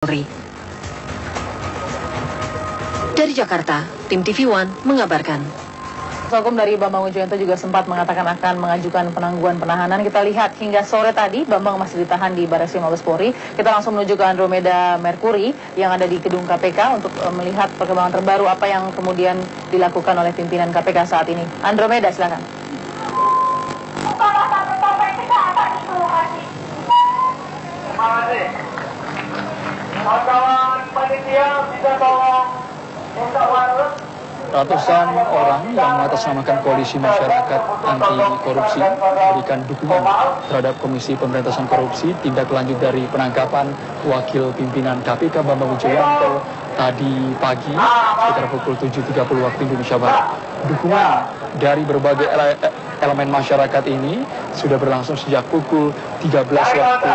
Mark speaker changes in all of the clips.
Speaker 1: Polri. Dari Jakarta, tim TV One mengabarkan.
Speaker 2: Hukum dari Bambang Wijoyanto juga sempat mengatakan akan mengajukan penangguhan penahanan. Kita lihat hingga sore tadi Bambang masih ditahan di Barreskrim Mabes Polri. Kita langsung menuju ke Andromeda Mercury yang ada di gedung KPK untuk melihat perkembangan terbaru apa yang kemudian dilakukan oleh pimpinan KPK saat ini. Andromeda, silakan.
Speaker 3: Ratusan orang yang mengatasnamakan koalisi masyarakat anti korupsi memberikan dukungan terhadap Komisi Pemberantasan Korupsi tindak lanjut dari penangkapan Wakil Pimpinan KPK Bambang Wijoyanto tadi pagi sekitar pukul 7.30 waktu Indonesia Barat. Dukungan dari berbagai elemen masyarakat ini sudah berlangsung sejak pukul 13 waktu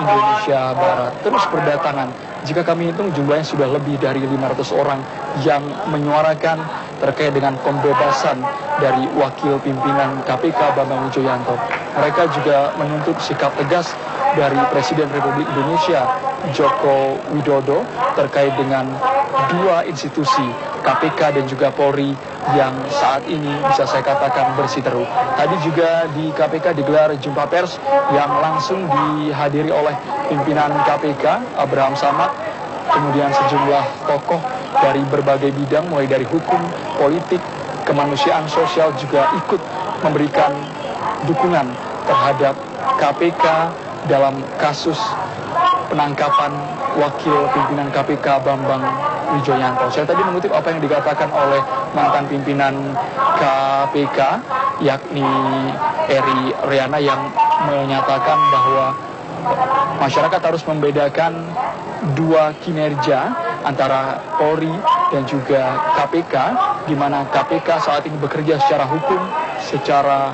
Speaker 3: Indonesia Barat. Terus berdatangan. Jika kami hitung jumlahnya sudah lebih dari 500 orang yang menyuarakan terkait dengan pembebasan dari Wakil Pimpinan KPK Bambang Wijoyanto. Mereka juga menuntut sikap tegas dari Presiden Republik Indonesia Joko Widodo terkait dengan dua institusi KPK dan juga Polri yang saat ini bisa saya katakan bersiteru. Tadi juga di KPK digelar jumpa pers yang langsung dihadiri oleh pimpinan KPK Abraham Samad, kemudian sejumlah tokoh dari berbagai bidang mulai dari hukum, politik, kemanusiaan, sosial juga ikut memberikan dukungan terhadap KPK dalam kasus penangkapan Wakil Pimpinan KPK Bambang Wijoyanto. Saya tadi mengutip apa yang dikatakan oleh mantan pimpinan KPK, yakni Eri Riana, yang menyatakan bahwa masyarakat harus membedakan dua kinerja antara Polri dan juga KPK, di mana KPK saat ini bekerja secara hukum, secara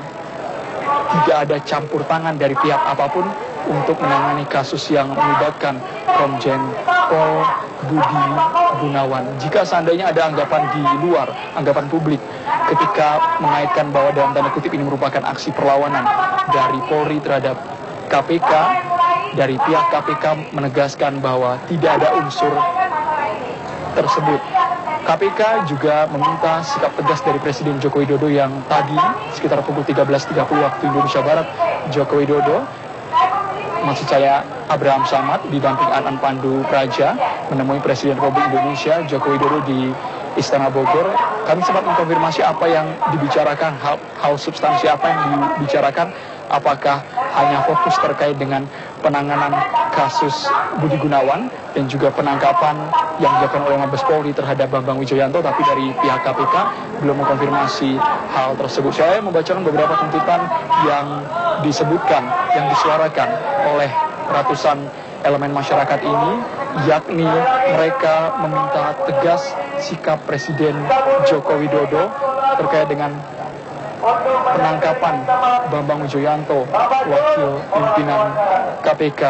Speaker 3: tidak ada campur tangan dari pihak apapun untuk menangani kasus yang melibatkan Komjen Pol Budi Gunawan. Jika seandainya ada anggapan di luar, anggapan publik ketika mengaitkan bahwa dalam tanda kutip ini merupakan aksi perlawanan dari Polri terhadap KPK, dari pihak KPK menegaskan bahwa tidak ada unsur tersebut. KPK juga meminta sikap tegas dari Presiden Joko Widodo yang tadi sekitar pukul 13.30 waktu Indonesia Barat, Joko Widodo, maksud saya Abraham Samad didamping Aan Pandu Praja menemui Presiden Republik Indonesia Joko Widodo di Istana Bogor. Kami sempat mengkonfirmasi apa yang dibicarakan, hal substansi apa yang dibicarakan, apakah hanya fokus terkait dengan penanganan kasus Budi Gunawan dan juga penangkapan yang dilakukan oleh Mabes Polri terhadap Bambang Wijoyanto, tapi dari pihak KPK belum mengkonfirmasi hal tersebut. Saya membacakan beberapa tuntutan yang disebutkan, yang disuarakan oleh ratusan elemen masyarakat ini, yakni mereka meminta tegas sikap Presiden Joko Widodo terkait dengan penangkapan Bambang Wijoyanto, Wakil Pimpinan KPK.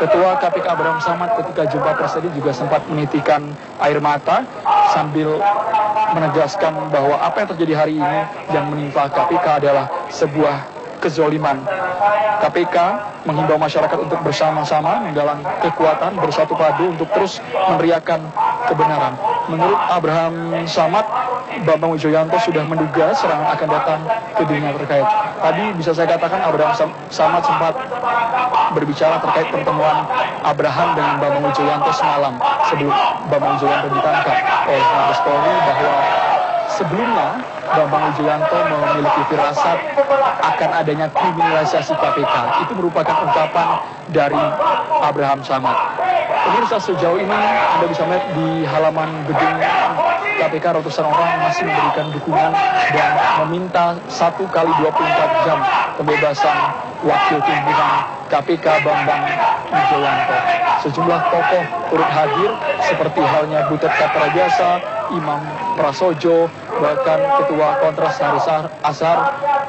Speaker 3: Ketua KPK Abraham Samad ketika jumpa pers tadi juga sempat menitikan air mata sambil menegaskan bahwa apa yang terjadi hari ini yang menimpa KPK adalah sebuah kezoliman. KPK menghimbau masyarakat untuk bersama-sama menggalang kekuatan, bersatu padu untuk terus meneriakan kebenaran. Menurut Abraham Samad, Bambang Wijoyanto sudah menduga serangan akan datang ke dirinya terkait. Tadi bisa saya katakan Abraham Samad sempat berbicara terkait pertemuan Abraham dengan Bambang Wijoyanto semalam sebelum Bambang Wijoyanto ditangkap oleh Mabes Polri, bahwa sebelumnya Bambang Wijoyanto memiliki firasat akan adanya kriminalisasi KPK. Itu merupakan ungkapan dari Abraham Samad. Pemirsa, sejauh ini Anda bisa melihat di halaman gedung KPK ratusan orang masih memberikan dukungan dan meminta 1 kali 24 jam pembebasan Wakil Pimpinan KPK Bambang Wijoyanto. Sejumlah tokoh turut hadir seperti halnya Butet Kaprajasa, Imam Prasojo, bahkan Ketua Kontras Haris Azhar,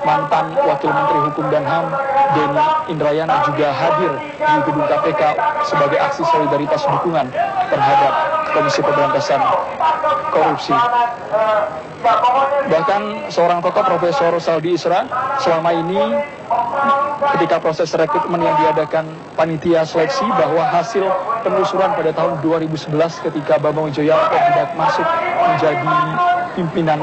Speaker 3: mantan Wakil Menteri Hukum dan HAM Denny Indrayana juga hadir di gedung KPK sebagai aksi solidaritas dukungan terhadap Komisi Pemberantasan Korupsi. Bahkan seorang tokoh Profesor Saldi Isra selama ini ketika proses rekrutmen yang diadakan panitia seleksi bahwa hasil penelusuran pada tahun 2011 ketika Bambang Wijoyanto tidak masuk menjadi pimpinan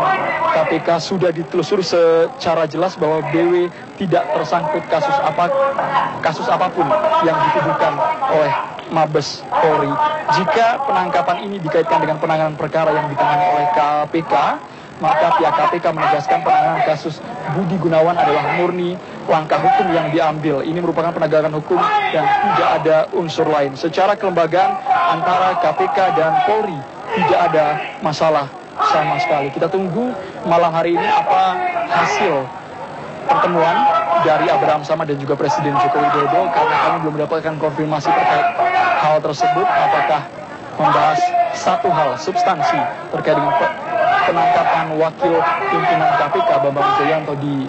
Speaker 3: KPK sudah ditelusuri secara jelas bahwa BW tidak tersangkut kasus apapun yang dituduhkan oleh Mabes Polri. Jika penangkapan ini dikaitkan dengan penanganan perkara yang ditangani oleh KPK, maka pihak KPK menegaskan penanganan kasus Budi Gunawan adalah murni langkah hukum yang diambil. Ini merupakan penegakan hukum dan tidak ada unsur lain. Secara kelembagaan antara KPK dan Polri tidak ada masalah sama sekali. Kita tunggu malam hari ini apa hasil pertemuan dari Abraham Samad dan juga Presiden Joko Widodo, karena kami belum mendapatkan konfirmasi terkait hal tersebut, apakah membahas satu hal substansi terkait dengan penangkapan wakil pimpinan KPK Bambang Wijoyanto di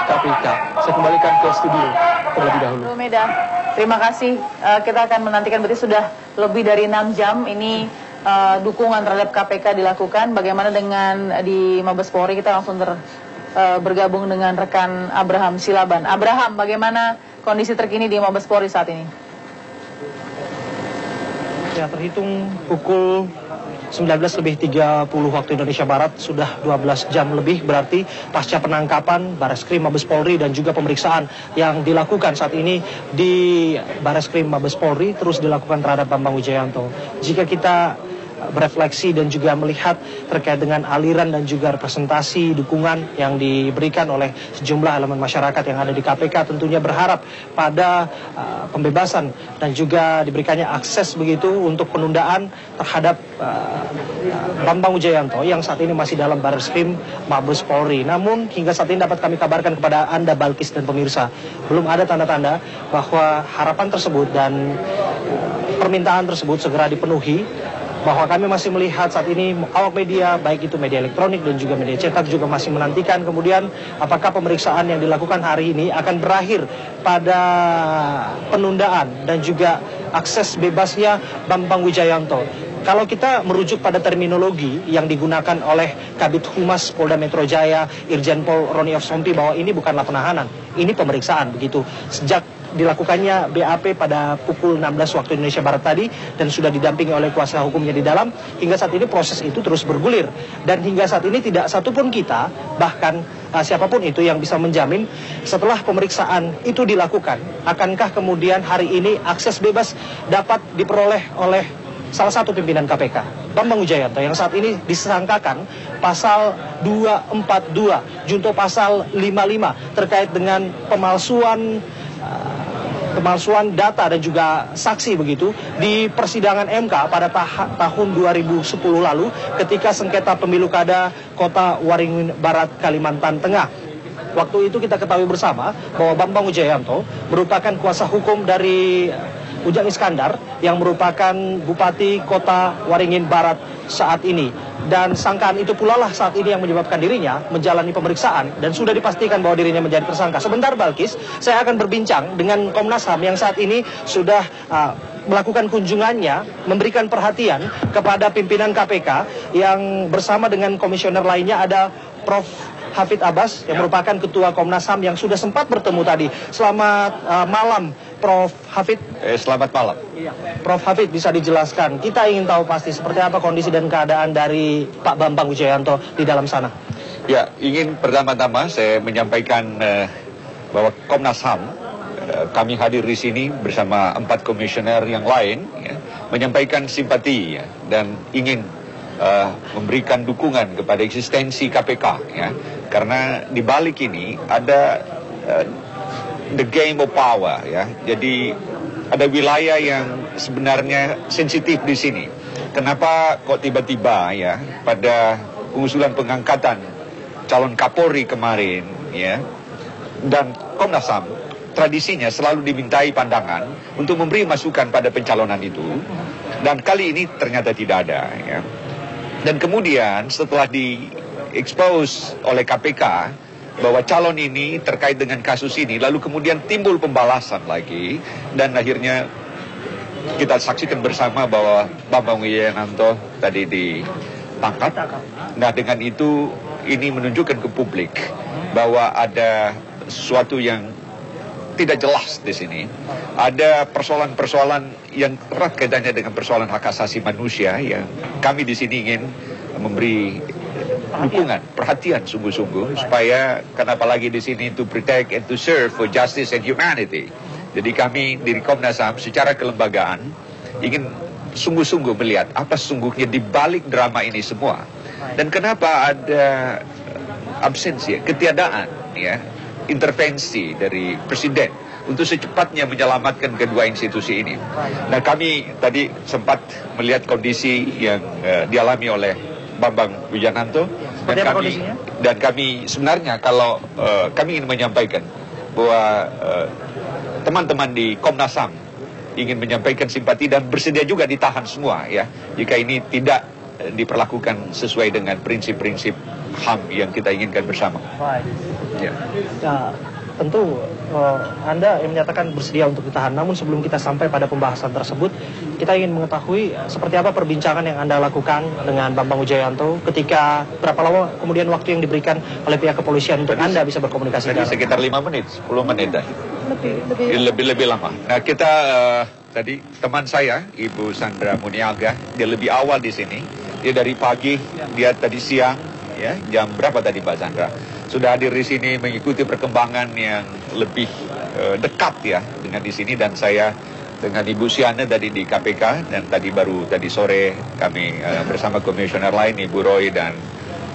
Speaker 3: KPK. Saya kembalikan ke studio terlebih dahulu.
Speaker 2: Meda, terima kasih. Kita akan menantikan, berarti sudah lebih dari 6 jam ini dukungan terhadap KPK dilakukan. Bagaimana dengan di Mabes Polri? Kita langsung bergabung dengan rekan Abraham Silaban. Abraham, bagaimana kondisi terkini di Mabes Polri saat ini?
Speaker 4: Ya, terhitung pukul 19:30 waktu Indonesia Barat, sudah 12 jam lebih berarti pasca penangkapan Bareskrim Mabes Polri dan juga pemeriksaan yang dilakukan saat ini di Bareskrim Mabes Polri terus dilakukan terhadap Bambang Wijoyanto. Jika kita berefleksi dan juga melihat terkait dengan aliran dan juga representasi dukungan yang diberikan oleh sejumlah elemen masyarakat yang ada di KPK, tentunya berharap pada pembebasan dan juga diberikannya akses begitu untuk penundaan terhadap Bambang Wijoyanto yang saat ini masih dalam Bareskrim Mabes Polri. Namun hingga saat ini dapat kami kabarkan kepada Anda Balkis dan pemirsa, belum ada tanda-tanda bahwa harapan tersebut dan permintaan tersebut segera dipenuhi, bahwa kami masih melihat saat ini awak media, baik itu media elektronik dan juga media cetak, juga masih menantikan kemudian apakah pemeriksaan yang dilakukan hari ini akan berakhir pada penundaan dan juga akses bebasnya Bambang Wijoyanto. Kalau kita merujuk pada terminologi yang digunakan oleh Kabid Humas Polda Metro Jaya, Irjen Pol Roni F. Sompi, bahwa ini bukanlah penahanan, ini pemeriksaan begitu. Sejak dilakukannya BAP pada pukul 16 waktu Indonesia Barat tadi dan sudah didampingi oleh kuasa hukumnya di dalam, hingga saat ini proses itu terus bergulir dan hingga saat ini tidak satupun kita, bahkan siapapun itu yang bisa menjamin setelah pemeriksaan itu dilakukan, akankah kemudian hari ini akses bebas dapat diperoleh oleh salah satu pimpinan KPK, Bambang Wijoyanto, yang saat ini disangkakan pasal 242 junto pasal 55 terkait dengan pemalsuan data dan juga saksi begitu di persidangan MK pada tahun 2010 lalu ketika sengketa pemilu kada Kota Waringin Barat, Kalimantan Tengah. Waktu itu kita ketahui bersama bahwa Bambang Wijoyanto merupakan kuasa hukum dari Ujang Iskandar yang merupakan Bupati Kota Waringin Barat saat ini. Dan sangkaan itu pula lah saat ini yang menyebabkan dirinya menjalani pemeriksaan dan sudah dipastikan bahwa dirinya menjadi tersangka. Sebentar Balkis, saya akan berbincang dengan Komnas HAM yang saat ini sudah melakukan kunjungannya, memberikan perhatian kepada pimpinan KPK yang bersama dengan komisioner lainnya ada Prof. Hafid Abbas yang merupakan Ketua Komnas HAM yang sudah sempat bertemu tadi. Selamat malam Prof. Hafid.
Speaker 5: Selamat malam.
Speaker 4: Iya. Prof. Hafid, bisa dijelaskan, kita ingin tahu pasti seperti apa kondisi dan keadaan dari Pak Bambang Wijoyanto di dalam sana.
Speaker 5: Ya, ingin pertama-tama saya menyampaikan bahwa Komnas HAM, kami hadir di sini bersama 4 komisioner yang lain, ya, menyampaikan simpati ya, dan ingin memberikan dukungan kepada eksistensi KPK, ya, karena di balik ini ada the game of power, ya. Jadi ada wilayah yang sebenarnya sensitif di sini. Kenapa kok tiba-tiba ya pada pengusulan pengangkatan calon Kapolri kemarin, ya, dan Komnas HAM tradisinya selalu dimintai pandangan untuk memberi masukan pada pencalonan itu, dan kali ini ternyata tidak ada, ya. Dan kemudian setelah di-expose oleh KPK bahwa calon ini terkait dengan kasus ini, lalu kemudian timbul pembalasan lagi, dan akhirnya kita saksikan bersama bahwa Bambang Wijayanto tadi ditangkap. Nah, dengan itu ini menunjukkan ke publik bahwa ada sesuatu yang tidak jelas di sini. Ada persoalan-persoalan yang erat kaitannya dengan persoalan hak asasi manusia yang kami di sini ingin memberi dukungan, perhatian sungguh-sungguh supaya kenapa lagi di sini to protect and to serve for justice and humanity. Jadi kami dari Komnas HAM secara kelembagaan ingin sungguh-sungguh melihat apa sesungguhnya di balik drama ini semua dan kenapa ada absensi, ketiadaan ya intervensi dari Presiden untuk secepatnya menyelamatkan kedua institusi ini. Nah, kami tadi sempat melihat kondisi yang dialami oleh Bambang Wijayanto dan kami sebenarnya kalau kami ingin menyampaikan bahwa teman-teman di Komnas HAM ingin menyampaikan simpati dan bersedia juga ditahan semua ya jika ini tidak diperlakukan sesuai dengan prinsip-prinsip HAM yang kita inginkan bersama. Ya.
Speaker 4: Ya, tentu Anda yang menyatakan bersedia untuk ditahan. Namun sebelum kita sampai pada pembahasan tersebut, kita ingin mengetahui seperti apa perbincangan yang Anda lakukan dengan Bambang Wijayanto ketika berapa lama kemudian waktu yang diberikan oleh pihak kepolisian untuk Anda bisa berkomunikasi.
Speaker 5: Tadi sekitar 5 menit, 10 menit dah. Lebih lama. Nah, kita tadi teman saya, Ibu Sandra Muniaga, dia lebih awal di sini. Dia dari pagi, dia tadi siang, ya jam berapa tadi Mbak Sandra? Sudah hadir di sini mengikuti perkembangan yang lebih dekat ya dengan di sini dan saya dengan Ibu Siana tadi di KPK dan tadi sore kami bersama komisioner lain Ibu Roy dan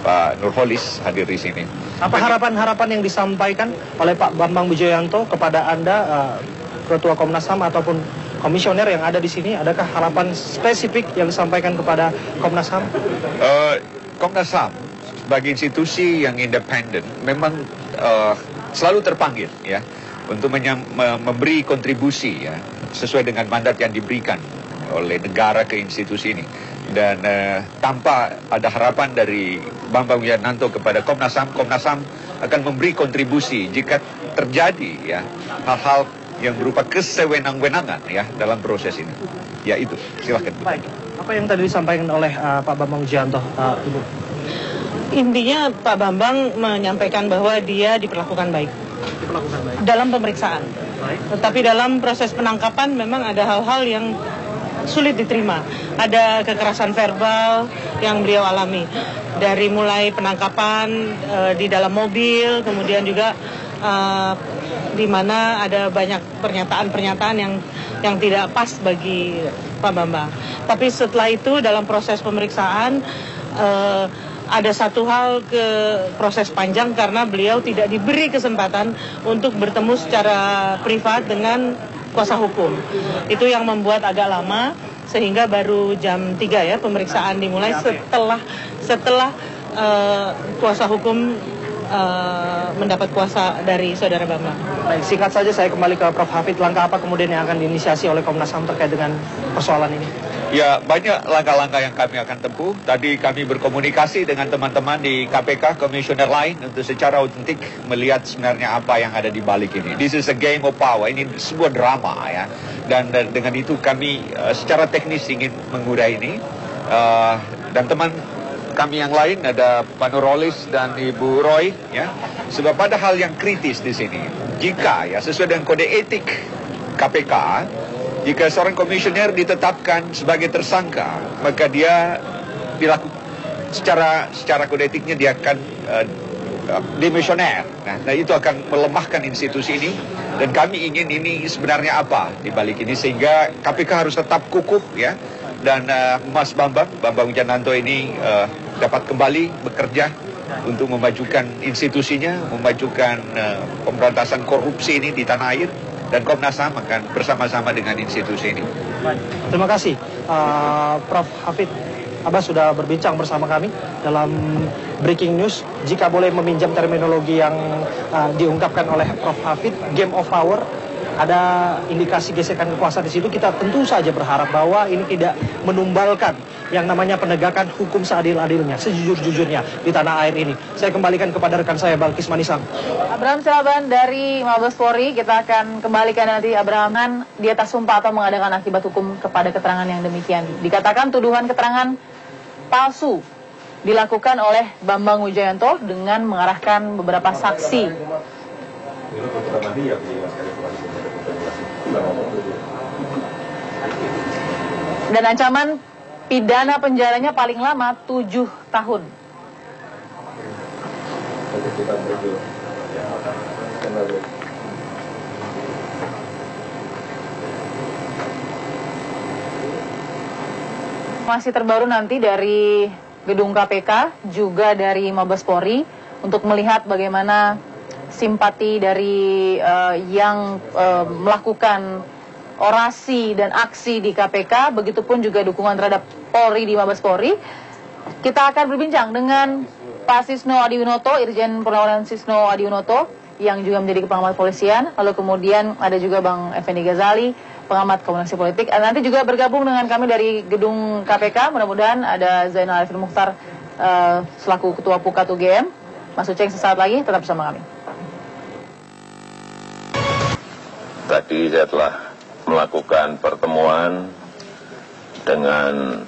Speaker 5: Pak Nurholis hadir di sini.
Speaker 4: Apa harapan-harapan yang disampaikan oleh Pak Bambang Wijayanto kepada Anda, Ketua Komnas HAM ataupun komisioner yang ada di sini? Adakah harapan spesifik yang disampaikan kepada Komnas HAM?
Speaker 5: Komnas HAM sebagai institusi yang independen memang selalu terpanggil ya untuk memberi kontribusi ya sesuai dengan mandat yang diberikan oleh negara ke institusi ini dan tanpa ada harapan dari Bambang Wijayanto kepada Komnas HAM akan memberi kontribusi jika terjadi ya hal-hal yang berupa kesewenang-wenangan ya dalam proses ini. Ya itu, silakan.
Speaker 4: Baik. Apa yang tadi disampaikan oleh Pak Bambang Wijayanto, Ibu?
Speaker 6: Intinya Pak Bambang menyampaikan bahwa dia diperlakukan baik dalam pemeriksaan. Tetapi dalam proses penangkapan memang ada hal-hal yang sulit diterima. Ada kekerasan verbal yang beliau alami. Dari mulai penangkapan di dalam mobil, kemudian juga di mana ada banyak pernyataan-pernyataan yang tidak pas bagi Pak Bambang. Tapi setelah itu dalam proses pemeriksaan ada satu hal ke proses panjang karena beliau tidak diberi kesempatan untuk bertemu secara privat dengan kuasa hukum. Itu yang membuat agak lama sehingga baru jam 3 ya pemeriksaan dimulai setelah kuasa hukum mendapat kuasa dari saudara Bambang.
Speaker 4: Baik, singkat saja saya kembali ke Prof. Hafid. Langkah apa kemudian yang akan diinisiasi oleh Komnas HAM terkait dengan persoalan ini?
Speaker 5: Ya, banyak langkah-langkah yang kami akan tempuh. Tadi kami berkomunikasi dengan teman-teman di KPK, komisioner lain untuk secara otentik melihat sebenarnya apa yang ada di balik ini. This is a game of power. Ini sebuah drama ya. Dan dengan itu kami secara teknis ingin mengurai ini. Dan teman kami yang lain ada Pak Nurholis dan Ibu Roy ya. Sebab ada hal yang kritis di sini. Jika ya sesuai dengan kode etik KPK, jika seorang komisioner ditetapkan sebagai tersangka, maka dia dilakukan secara kode etiknya dia akan demisioner. Nah, itu akan melemahkan institusi ini dan kami ingin ini sebenarnya apa di balik ini sehingga KPK harus tetap kukuh ya dan Mas Bambang Wijayanto ini dapat kembali bekerja untuk memajukan institusinya, memajukan pemberantasan korupsi ini di tanah air. Dan Komnas HAM akan bersama-sama dengan institusi ini.
Speaker 4: Terima kasih, Prof. Hafid. Abbas sudah berbincang bersama kami dalam Breaking News. Jika boleh meminjam terminologi yang diungkapkan oleh Prof. Hafid, game of power. ada indikasi gesekan kekuasaan di situ, kita tentu saja berharap bahwa ini tidak menumbalkan yang namanya penegakan hukum seadil-adilnya, sejujur-jujurnya di tanah air ini. Saya kembalikan kepada rekan saya Balkis Manisang.
Speaker 2: Abraham Syahban dari Mabes Polri, kita akan kembalikan nanti Abraham di atas sumpah atau mengadakan akibat hukum kepada keterangan yang demikian. Dikatakan tuduhan keterangan palsu dilakukan oleh Bambang Wijoyanto dengan mengarahkan beberapa saksi. Dan ancaman pidana penjaranya paling lama 7 tahun. Masih terbaru nanti dari gedung KPK, juga dari Mabes Polri, untuk melihat bagaimana simpati dari yang melakukan orasi dan aksi di KPK, begitupun juga dukungan terhadap Polri di Mabes Polri. Kita akan berbincang dengan Pak Sisno Adiwinoto, Irjen Purnawandan Sisno Adiwinoto, yang juga menjadi pengamat polisian. Lalu kemudian ada juga Bang Effendi Ghazali, pengamat komunikasi politik. Nanti juga bergabung dengan kami dari gedung KPK, mudah-mudahan ada Zainal Arifin Mukhtar selaku Ketua Pukat UGM. Mas Uceng sesaat lagi, tetap bersama kami.
Speaker 7: Tadi saya telah melakukan pertemuan dengan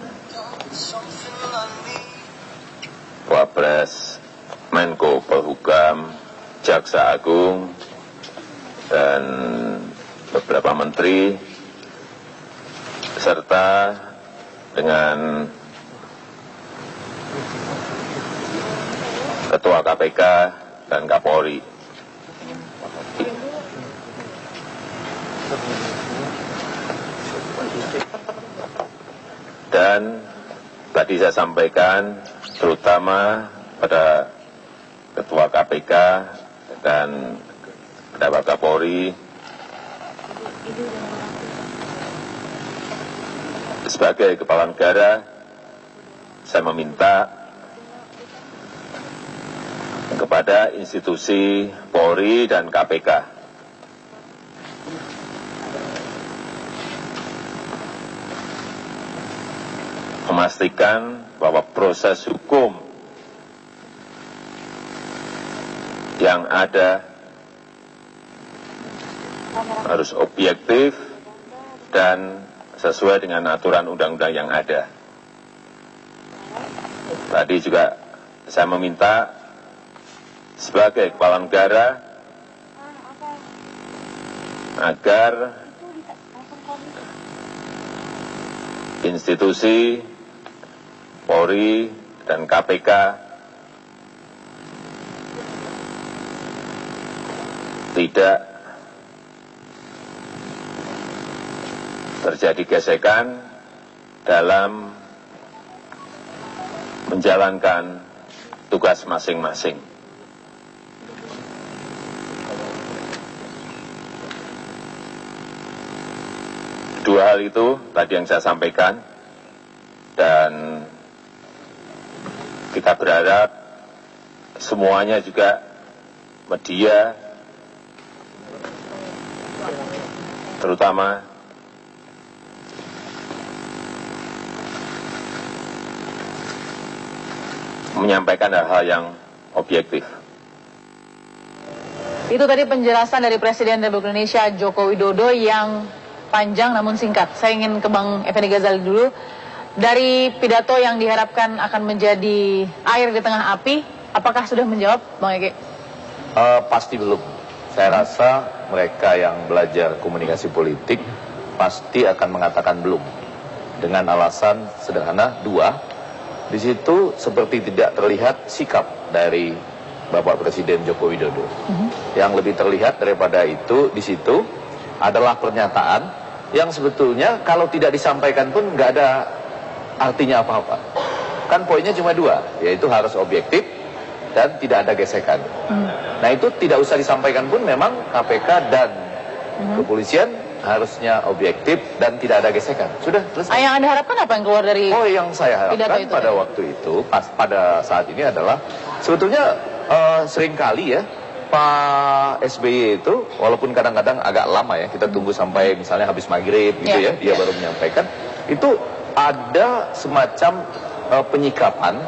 Speaker 7: Wapres, Menko Polhukam, Jaksa Agung, dan beberapa menteri, serta dengan Ketua KPK dan Kapolri. Dan tadi saya sampaikan terutama pada Ketua KPK dan Ketua Kapolri, sebagai kepala negara, saya meminta kepada institusi Polri dan KPK memastikan bahwa proses hukum yang ada harus objektif dan sesuai dengan aturan undang-undang yang ada. Tadi juga saya meminta sebagai kepala negara agar institusi Polri dan KPK tidak terjadi gesekan dalam menjalankan tugas masing-masing. Dua hal itu tadi yang saya sampaikan, dan kita berharap semuanya juga media, terutama menyampaikan hal-hal yang objektif.
Speaker 2: Itu tadi penjelasan dari Presiden Republik Indonesia Joko Widodo yang panjang namun singkat. Saya ingin ke Bang Effendi Ghazali dulu. Dari pidato yang diharapkan akan menjadi air di tengah api, apakah sudah menjawab, Bang Ege?
Speaker 7: Pasti belum. Saya rasa mereka yang belajar komunikasi politik pasti akan mengatakan belum. Dengan alasan sederhana, dua. Di situ seperti tidak terlihat sikap dari Bapak Presiden Joko Widodo. Yang lebih terlihat daripada itu di situ adalah pernyataan yang sebetulnya kalau tidak disampaikan pun nggak ada artinya apa-apa. Kan poinnya cuma dua, yaitu harus objektif dan tidak ada gesekan. Nah itu tidak usah disampaikan pun memang KPK dan kepolisian harusnya objektif dan tidak ada gesekan. Sudah selesai.
Speaker 2: Yang Anda harapkan apa yang keluar dari
Speaker 7: yang saya harapkan
Speaker 2: itu,
Speaker 7: pada waktu itu, pada saat ini adalah sebetulnya seringkali ya Pak SBY itu walaupun kadang-kadang agak lama ya, kita tunggu sampai misalnya habis maghrib gitu ya, dia baru menyampaikan, itu ada semacam penyikapan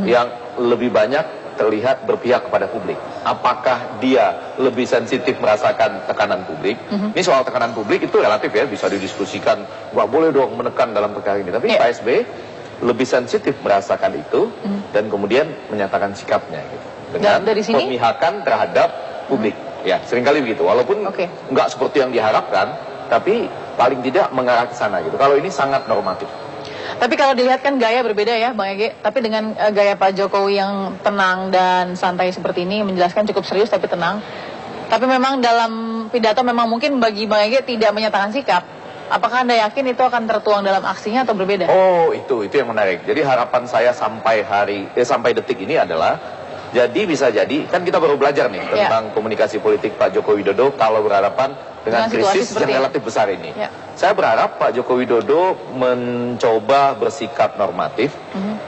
Speaker 7: yang lebih banyak terlihat berpihak kepada publik. Apakah dia lebih sensitif merasakan tekanan publik? Ini soal tekanan publik itu relatif ya, bisa didiskusikan, nggak boleh dong menekan dalam perkara ini. Tapi Pak SBY lebih sensitif merasakan itu dan kemudian menyatakan sikapnya gitu. Dengan
Speaker 2: dari sini?
Speaker 7: pemihakan terhadap publik. Ya, seringkali begitu. Walaupun nggak seperti yang diharapkan, tapi paling tidak mengarah ke sana gitu. Kalau ini sangat normatif.
Speaker 2: Tapi kalau dilihat kan gaya berbeda ya Bang Ege. Tapi dengan gaya Pak Jokowi yang tenang dan santai seperti ini, menjelaskan cukup serius tapi tenang. Tapi memang dalam pidato memang mungkin bagi Bang Ege tidak menyatakan sikap. Apakah Anda yakin itu akan tertuang dalam aksinya atau berbeda?
Speaker 7: Oh, itu yang menarik. Jadi harapan saya sampai detik ini adalah, jadi bisa jadi, kan kita baru belajar nih tentang komunikasi politik Pak Joko Widodo kalau berhadapan dengan krisis yang relatif besar ini. Saya berharap Pak Joko Widodo mencoba bersikap normatif,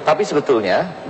Speaker 7: tapi sebetulnya